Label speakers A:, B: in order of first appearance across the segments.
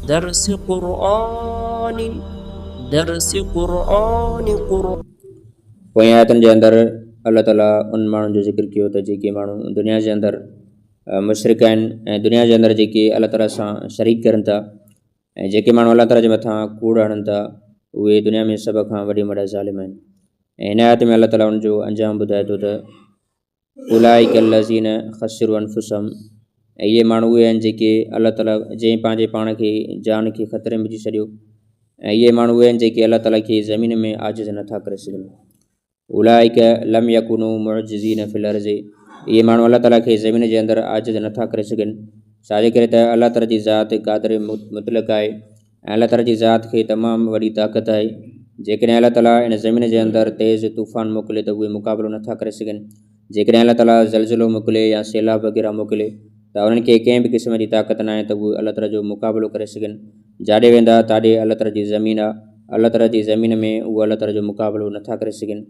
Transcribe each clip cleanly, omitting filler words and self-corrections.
A: درس قرآن درس قرآن قرآن
B: पोइ आयतुनि जे अंदरि अल्लाह ताला उन माण्हुनि जो ज़िक्र कयो त जेके माण्हू दुनिया जे अंदरि मुशरिक आहिनि ऐं दुनिया जे अंदरि जेके अल्लाह ताला सां शरीक करनि था ऐं जेके माण्हू अल्लाह ताला जे मथां कूड़ हणनि था उहे दुनिया में सभ खां वॾी वॾा ज़ालिम आहिनि। ऐं हिन आयत में अल्लाह ताला उनजो अंजाम ॿुधाए थो त उलाइक लज़ीन ख़सिरू अनफुसहुम, ऐं इहे माण्हू उहे आहिनि जेके अल्लाह ताला जंहिं पंहिंजे पाण खे जान खे ख़तरे में विझी छॾियो, ऐं इहे माण्हू उहे आहिनि जेके अल्लाह ताला खे ज़मीन में आजिज़ नथा करे सघनि। उलाइक लम यकुनू मुअजिज़ीन फिल अर्ज़ि, इहे माण्हू अल्लाह ताला खे ज़मीन जे अंदरि आजिज़ नथा करे सघनि। छाजे करे त अल्लाह ताला जी ज़ात क़ादिर मुतलक़ आहे ऐं अल्लाह ताला जी ज़ात खे तमामु वॾी ताक़त आहे। जेकॾहिं अल्लाह ताला इन ज़मीन जे अंदरि तेज़ तूफ़ान मोकिले त उहे मुक़ाबिलो नथा करे सघनि। जेकॾहिं अल्लाह ताला ज़लज़लो मोकिले या सैलाब वग़ैरह मोकिले त उन्हनि खे कंहिं बि क़िस्म जी ताक़त न आहे त उहे अल्लाह ताला जो मुक़ाबिलो करे सघनि। जाॾे वेंदा ताॾे अल्लाह ताला जी ज़मीन आहे, अल्लाह ताला जी ज़मीन में उहे अल्लाह ताला जो मुक़ाबिलो नथा करे सघनि।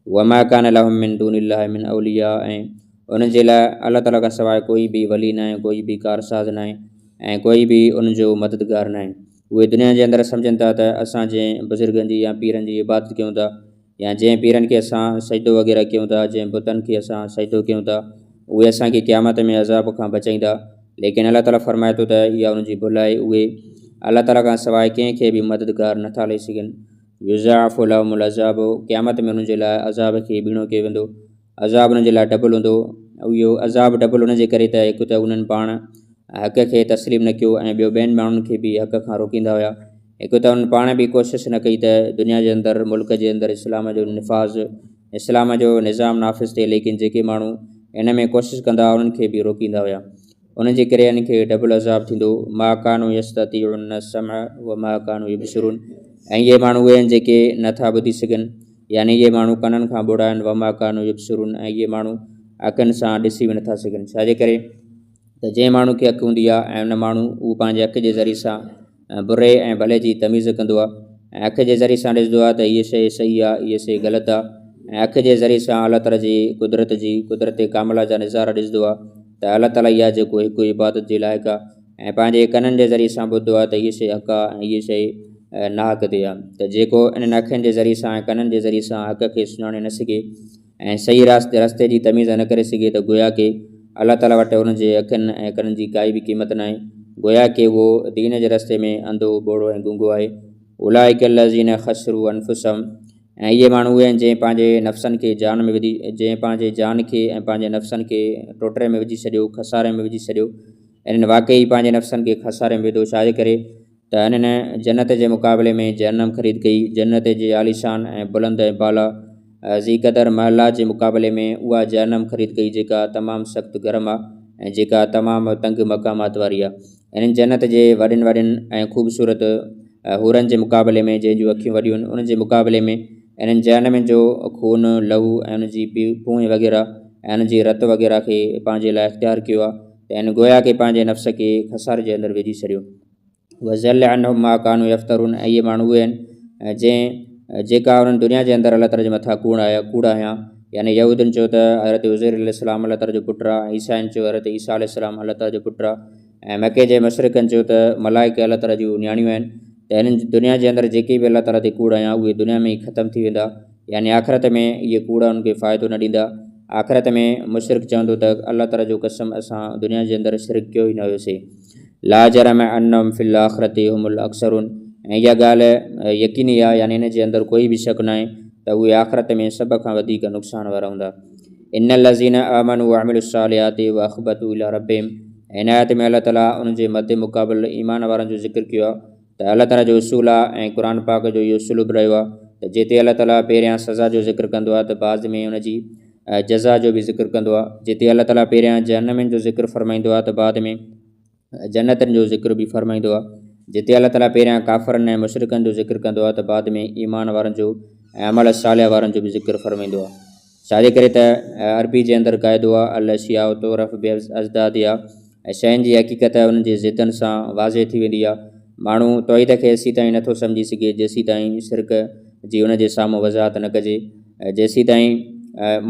B: वमा कान लहुम मिन दूनिल्लाहि मिन औलिया, ऐं उन्हनि जे लाइ अल्लाह ताला खां सवाइ कोई बि वली न आहे, कोई बि कारसाज़ न आहे ऐं कोई बि उनजो मददगार न आहे। उहे दुनिया जे अंदरि सम्झनि था त असां जंहिं बुज़ुर्गनि जी या पीरनि जी इबादत कयूं था या जंहिं पीरनि खे असां सजदो वग़ैरह कयूं था, जंहिं बुतनि खे असां सजदो कयूं था, उहे असांखे क़यामत में अज़ाब खां बचाईंदा। लेकिन अल्लाह ताला फ़रमाए थो त इहा उनजी भुल आहे। उहे अल्लाह ताला खां सवाइ कंहिंखे बि मददगार नथा लही सघनि। युज़ाअफ़ु लहुमुल अज़ाबु, क़यामत में उन्हनि जे लाइ अज़ाब खे ॿीणो कयो वेंदो, अज़ाब उन्हनि जे लाइ डबल हूंदो। इहो अज़ाब डबल उन जे करे त हिकु त उन्हनि पाण हक़ खे तस्लीम न कयो ऐं ॿियो ॿियनि माण्हुनि खे बि हक़ खां रोकींदा हुआ। हिकु त उन्हनि पाण बि कोशिशि न कई त दुनिया जे अंदरि मुल्क जे अंदरि इस्लाम जो निफ़ाज़, इस्लाम जो निज़ाम नाफ़िज़ थिए, लेकिन जेके माण्हू इन में कोशिशि कंदा उन्हनि खे बि रोकींदा हुआ। उन जे करे इन्हनि खे डबल अज़ाब थींदो। मा कानू यस्ततीउन समअ व मा कानू युबसिरून, ऐं इहे माण्हू उहे आहिनि जेके नथा ॿुधी सघनि, यानी इहे माण्हू कननि खां बुरा आहिनि। वमा कानू युबसिरून, ऐं इहे माण्हू अखियुनि सां ॾिसी बि नथा सघनि। छाजे करे त जंहिं माण्हू खे अखि हूंदी आहे ऐं उन माण्हू उहो पंहिंजे अखि जे ज़रिए सां बुरे ऐं भले जी तमीज़ कंदो आहे ऐं अखि जे ज़रिए सां ॾिसंदो आहे त हीअ शइ सही आहे, हीअ शइ ग़लति आहे, ऐं अखि जे ज़रिए सां अल्लाह ताला जी कुदरत कामिला जा नज़ारा ॾिसंदो आहे त अल्लाह ताला इहा जेको हिकु इबादत जे लाइक़ु आहे, ऐं पंहिंजे कननि जे ज़रिए सां ॿुधंदो आहे त हीअ शइ हक़ आहे ऐं हीअ शइ नाहक ते आहे। त जेको इन्हनि अखियुनि जे ज़रिए सां ऐं कननि जे ज़रिए सां हक़ खे सुञाणे न सघे ऐं सही रस्ते जी तमीज़ न करे सघे त गोया के अल्लाह ताला वटि हुनजे अखियुनि ऐं कननि जी काई बि क़ीमत न आहे। गोया के उहो दीन जे रस्ते में अंधो ॿोड़ो ऐं गुंगो आहे। उलाइक लज़ीन ख़सिरू अनफुसहुम, ऐं इहे माण्हू उहे आहिनि जंहिं पंहिंजे नफ़्सनि खे जान में विझी, जंहिं पंहिंजे जान खे ऐं पंहिंजे नफ़्सनि खे टोटरे में विझी छॾियो, खसारे में विझी छॾियो। इन्हनि वाक़ई पंहिंजे नफ़्सनि खे खसारे में विधो। छाजे करे त इन्हनि जन्नत जे मुक़ाबले में जहन्नम ख़रीद कई। जन्नत जे आलीशान ऐं बुलंद ऐं बाला ज़ी क़दर महलात जे मुक़ाबले में उहा जहन्नम ख़रीद कई जेका तमामु सख़्तु गरम आहे ऐं जेका तमामु तंग मक़ामात वारी आहे। इन्हनि जन्नत जे वॾनि वॾनि ऐं ख़ूबसूरत हूरनि जे मुक़ाबले में जंहिंजूं अखियूं वॾियूं आहिनि, उन जे मुक़ाबले में इन्हनि जहन्नम जो खून, लहू ऐं उनजी पूंइ वग़ैरह ऐं उनजी रत वग़ैरह खे पंहिंजे लाइ इख़्तियार कयो आहे। त इन गोया खे पंहिंजे नफ़्स खे खसारे जे अंदरि विझी छॾियो। वज़ल अनहुम मा कानू यफ़्तरून, ऐं इहे माण्हू उहे आहिनि जेका उन्हनि दुनिया जे अंदरि अल्लाह ताला जे मथां कूड़ आया। यानी यहूदनि चयो त हज़रत उज़ैर अलैहिस्सलाम अल्लाह ताला जो पुटु आहे, ईसाइनि चयो हज़रत ईसा अलैहिस्सलाम अल्लाह ताला जो पुटु आहे, ऐं मके जे मुशरिकनि चयो त मलाइका अल्लाह ताला जूं न्याणियूं आहिनि। त हिननि दुनिया जे अंदरि जेके बि अल्लाह ताला ते कूड़ आया उहे दुनिया में ई ख़तमु थी वेंदा, यानी आख़िरत में इहे कूड़ उनखे फ़ाइदो न ॾींदा। आख़िरत में मुशरिक चवंदो त अल्लाह ताला जो कसम असां दुनिया जे अंदरि शिरक कयो ई न हुयोसीं। ला जरम अन्नहुम फिल आख़िरति हुमुल अक्सरून, ऐं इहा ॻाल्हि यकीनी आहे, यानी इन जे अंदरि कोई बि शक न आहे त उहे आख़िरत में सभ खां वधीक नुक़सान वारा हूंदा। इन लज़ीन आमनू व अमिलुस्सालिहाति व अख़बतू इला रब्बिहिम, हिन आयत में अल्लाह ताला उनजे मद मुक़ाबिल ईमान वारनि जो ज़िक्र कयो आहे त अल्लाह ताला जो उसूल आहे ऐं क़ुर पाक जो इहो सुलूब रहियो आहे त जिते अल्लाह ताला पहिरियां सज़ा जो ज़िक्र कंदो आहे त बाद में उनजी जज़ा जो बि ज़िक्र कंदो आहे। जिते अल्लाह ताला पहिरियां जहन्नमिन जो ज़िक्र फ़रमाईंदो आहे त बाद में जन्नतनि जो ज़िक्र बि फ़रमाईंदो आहे। जिते अल्लाह ताला पहिरियां काफ़रनि ऐं मुशरिकनि जो ज़िक्र कंदो आहे त बाद में ईमान वारनि जो ऐं अमल सालिह वारनि जो बि ज़िक्र फ़रमाईंदो आहे। छाजे करे त अरबी जे अंदरि क़ाइदो आहे अल अशिया तोरफ़ बे अज़दादिया, ऐं शयुनि जी हक़ीक़त उन्हनि जे ज़िदनि सां वाज़े थी वेंदी आहे। माण्हू तौहीद खे एसी ताईं नथो सम्झी सघे जेसी ताईं शिरक जी उनजे साम्हूं वज़ाहत न कजे। जेसी ताईं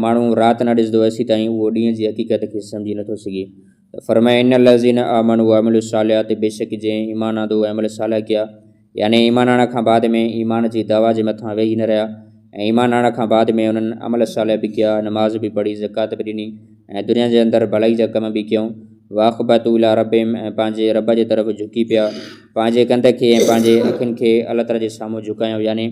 B: माण्हू राति न ॾिसंदो एसी ताईं उहो ॾींहं जी हक़ीक़त खे सम्झी नथो सघे। त त फरमाए इन लज़ीन आमन व अमिलु सालियात बेशक जंहिं ईमान आंदो अमल सालिह कया यानी ईमान आणण खां बाद में ईमान जी दवा जे मथां वेही न रहिया ऐं ईमान आणण खां बाद में उन्हनि अमल सालिह बि कया नमाज़ बि पढ़ी ज़कात बि ॾिनी ऐं दुनिया जे अंदरि भलाई जा कम बि कयूं वाक़बतु इला रबिम ऐं पंहिंजे रब जे तरफ़ झुकी पिया पंहिंजे कंध खे ऐं पंहिंजे अखियुनि खे अल्लाह ताला जे साम्हूं झुकायूं यानी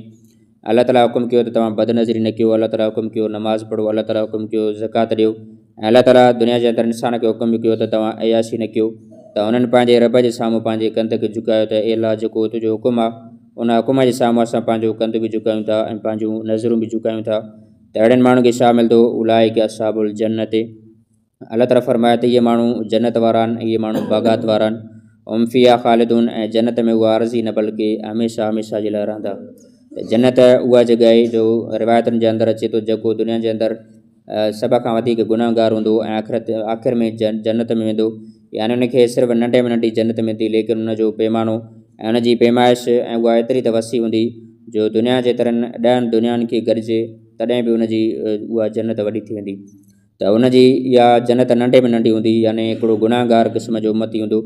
B: अल्लाह ताला हुकुम कयो त तव्हां बदनज़री न कयो अल्लाह ताला हुकुम कयो नमाज़ पढ़ो अल्लाह ताला हुकुम कयो ज़कात ॾियो ऐं अल्लाह ताला दुनिया जे अंदरि इंसान खे हुकुम कयो त तव्हां अयाशी न कयो त उन्हनि पंहिंजे रब जे साम्हूं पंहिंजे कंध खे झुकायो त ए अल्लाह जेको तुंहिंजो हुकुम आहे उन हुकुम जे साम्हूं असां पंहिंजो कंध बि झुकायूं था ऐं पंहिंजूं नज़रूं बि झुकायूं था त अहिड़नि माण्हुनि खे छा मिलंदो उलाइक असहाबुल जन्नत अल्लाह ताला फरमाए त इहे माण्हू जन्नत वारा आहिनि इहे माण्हू बाग़ात वारा आहिनि उम्फिया ख़ालिदून ऐं जन्नत में उहा अर्ज़ी न बल्कि हमेशह हमेशह जे लाइ रहंदा त जन्नत उहा जॻह आहे जो रिवायतुनि जे अंदरि अचे थो जेको दुनिया जे अंदरि सभ खां वधीक गुनाहगार हूंदो ऐं आख़िर में जन्नत में वेंदो यानी उनखे सिर्फ़ु नंढे में नंढी जन्नत मिलंदी लेकिन उनजो पैमानो ऐं उनजी पैमाइश ऐं उहा एतिरी त वसी हूंदी जो दुनिया जे तरनि 10 दुनियानि खे गॾिजे तॾहिं बि उनजी उहा जन्नत वॾी थी वेंदी त उनजी इहा जन्नत नंढे में नंढी हूंदी यानी हिकिड़ो गुनाहगार क़िस्म जो उम्मती हूंदो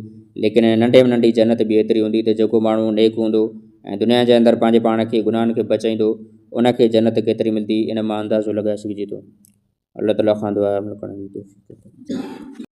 B: लेकिन नंढे में नंढी जन्नत बि एतिरी हूंदी त जेको माण्हू नेक हूंदो ऐं दुनिया जे अंदरि पंहिंजे पाण खे गुनाहनि खे बचाईंदो उनखे जन्नत केतिरी मिलंदी इन मां अंदाज़ो लॻाए सघिजे थो अल्लाह ताला खां दुआ आहे